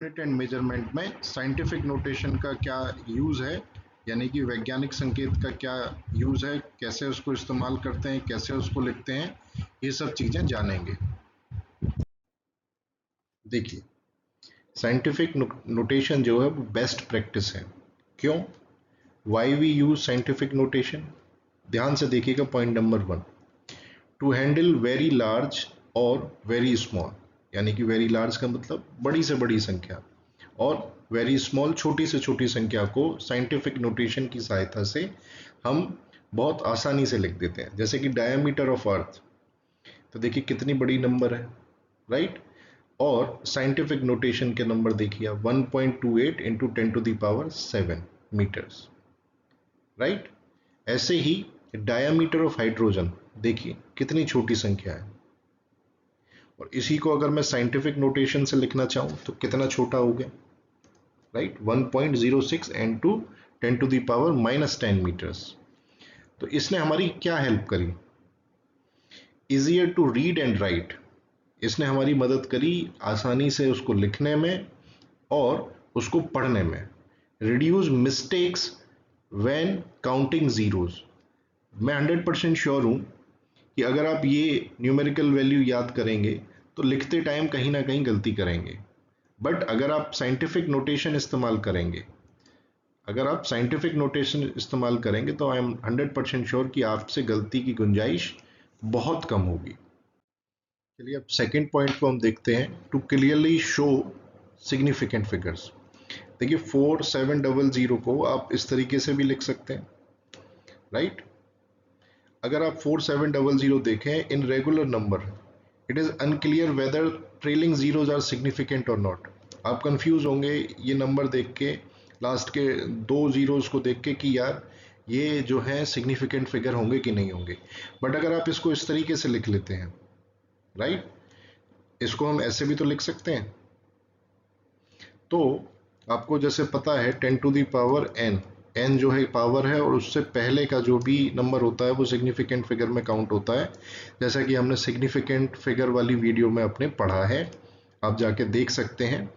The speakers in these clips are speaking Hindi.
यूनिट एंड मेजरमेंट में साइंटिफिक नोटेशन का क्या यूज़ है, यानी कि वैज्ञानिक संकेत का क्या यूज़ है, कैसे उसको इस्तेमाल करते हैं, कैसे उसको लिखते हैं, ये सब चीज़ें जानेंगे। देखिए, साइंटिफिक नोटेशन जो है वो बेस्ट प्रैक्टिस है। क्यों? Why we use scientific notation? ध्यान से देखिएगा point number 1, to handle very large और वेरी स्मॉल, यानी कि वेरी लार्ज का मतलब बड़ी से बड़ी संख्या, और वेरी स्मॉल छोटी से छोटी संख्या को साइंटिफिक नोटेशन की सहायता से हम बहुत आसानी से लिख देते हैं। जैसे कि डायमीटर ऑफ अर्थ, तो देखिए कितनी बड़ी नंबर है, राइट? और साइंटिफिक नोटेशन के नंबर देखिए, 1.28 इंटू 10⁻7 मीटर्स, राइट? ऐसे ही डायमीटर ऑफ हाइड्रोजन, देखिए कितनी छोटी संख्या है, और इसी को अगर मैं साइंटिफिक नोटेशन से लिखना चाहूं तो कितना छोटा हो गया, राइट? 1.06 into 10⁻−10 metres. तो इसने हमारी क्या हेल्प करी? Easier to read and write, इसने हमारी मदद करी आसानी से उसको लिखने में और उसको पढ़ने में। Reduce mistakes when counting zeros, मैं 100% श्योर हूं कि अगर आप ये न्यूमेरिकल वैल्यू याद करेंगे तो लिखते टाइम कहीं ना कहीं गलती करेंगे, बट अगर आप साइंटिफिक नोटेशन इस्तेमाल करेंगे, तो आई एम 100% श्योर कि आपसे गलती की गुंजाइश बहुत कम होगी। चलिए अब सेकेंड पॉइंट को हम देखते हैं, to clearly show significant figures. देखिए 4700 को आप इस तरीके से भी लिख सकते हैं, राइट? अगर आप 4700 देखें in regular number, it is unclear whether trailing zeros are significant और नॉट। आप कंफ्यूज होंगे ये नंबर देख के, लास्ट के दो जीरोज को देख के कि यार ये जो है सिग्निफिकेंट फिगर होंगे कि नहीं होंगे। बट अगर आप इसको इस तरीके से लिख लेते हैं, राइट, इसको हम ऐसे भी तो लिख सकते हैं। तो आपको जैसे पता है 10⁻n, n जो है पावर है और उससे पहले का जो भी नंबर होता है वो सिग्निफिकेंट फिगर में काउंट होता है, जैसा कि हमने सिग्निफिकेंट फिगर वाली वीडियो में अपने पढ़ा है, आप जाके देख सकते हैं।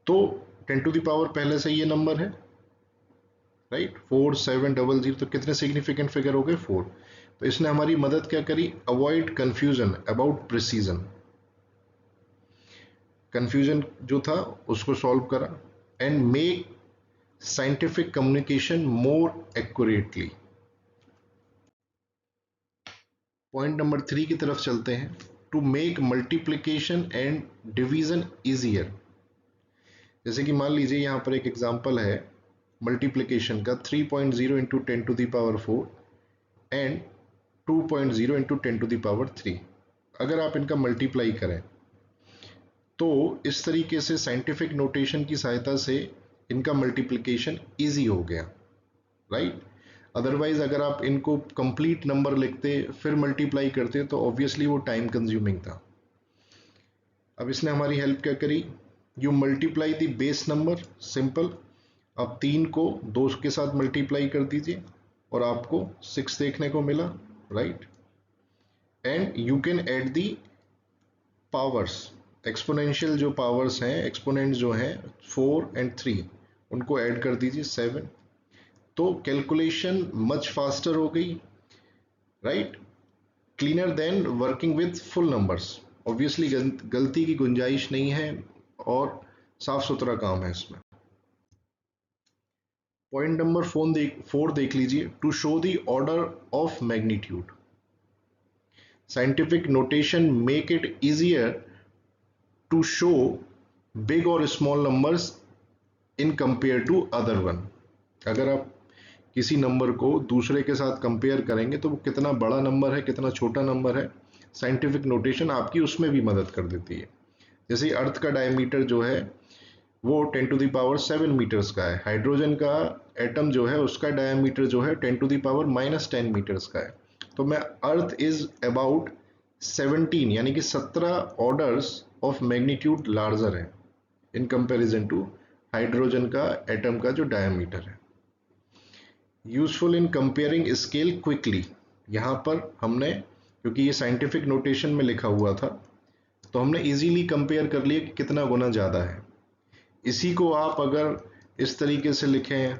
तो 10 पहले से ये नंबर है, राइट? 4700, तो कितने सिग्निफिकेंट फिगर हो गए? 4। तो इसने हमारी मदद क्या करी? Avoid confusion about precision, confusion जो था उसको सॉल्व करा, and make scientific communication more accurately. Point number 3 की तरफ चलते हैं, to make multiplication and division easier. जैसे कि मान लीजिए यहाँ पर एक एग्जांपल है मल्टीप्लीकेशन का, 3.0 इंटू 10⁻4 एंड 2.0 इंटू 10⁻3। अगर आप इनका मल्टीप्लाई करें तो इस तरीके से साइंटिफिक नोटेशन की सहायता से इनका मल्टीप्लिकेशन इजी हो गया, राइट? अदरवाइज अगर आप इनको कंप्लीट नंबर लिखते फिर मल्टीप्लाई करते तो ऑब्वियसली वो टाइम कंज्यूमिंग था। अब इसने हमारी हेल्प क्या करी? You multiply the base number, simple. अब 3 को 2 के साथ मल्टीप्लाई कर दीजिए और आपको 6 देखने को मिला, right? And you can add the powers, exponential जो पावर्स हैं, एक्सपोनेंट जो हैं 4 एंड 3, उनको ऐड कर दीजिए 7। तो कैलकुलेशन मच फास्टर हो गई, right? Cleaner then working with full numbers, obviously गलती की गुंजाइश नहीं है और साफ सुथरा काम है इसमें। पॉइंट नंबर 4 देख लीजिए, to show the order of magnitude. Scientific notation make it easier to show big और small numbers in compare to other one. अगर आप किसी नंबर को दूसरे के साथ कंपेयर करेंगे तो वो कितना बड़ा नंबर है, कितना छोटा नंबर है, साइंटिफिक नोटेशन आपकी उसमें भी मदद कर देती है। जैसे अर्थ का डायमीटर जो है वो 10⁻7 मीटर्स का है, हाइड्रोजन का एटम जो है उसका डायमीटर जो है 10⁻−10 मीटर्स का है। तो मैं अर्थ इज अबाउट 17, यानी कि 17 ऑर्डर्स ऑफ मैग्नीट्यूड लार्जर है इन कंपैरिजन टू हाइड्रोजन का एटम का जो डायमीटर है। Useful in comparing scale quickly, यहाँ पर हमने, क्योंकि ये साइंटिफिक नोटेशन में लिखा हुआ था, तो हमने इजीली कंपेयर कर लिया कि कितना गुना ज़्यादा है। इसी को आप अगर इस तरीके से लिखें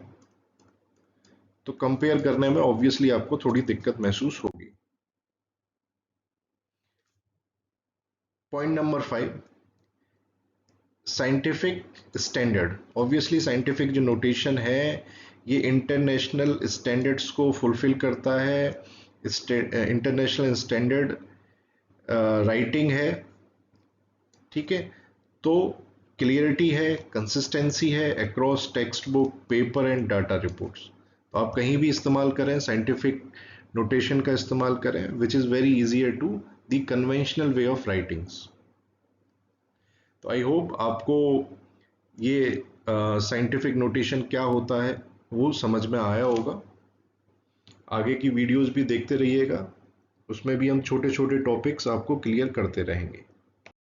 तो कंपेयर करने में ऑब्वियसली आपको थोड़ी दिक्कत महसूस होगी। Point number 5, scientific standard. Obviously scientific जो नोटेशन है ये इंटरनेशनल स्टैंडर्ड्स को फुलफिल करता है। इंटरनेशनल स्टैंडर्ड राइटिंग है, ठीक है। तो क्लियरिटी है, कंसिस्टेंसी है across text book, paper and data reports. तो आप कहीं भी इस्तेमाल करें साइंटिफिक नोटेशन का इस्तेमाल करें, which is very easier to the conventional way of writings. तो आई होप आपको ये साइंटिफिक नोटेशन क्या होता है वो समझ में आया होगा। आगे की वीडियोस भी देखते रहिएगा, उसमें भी हम छोटे छोटे टॉपिक्स आपको क्लियर करते रहेंगे।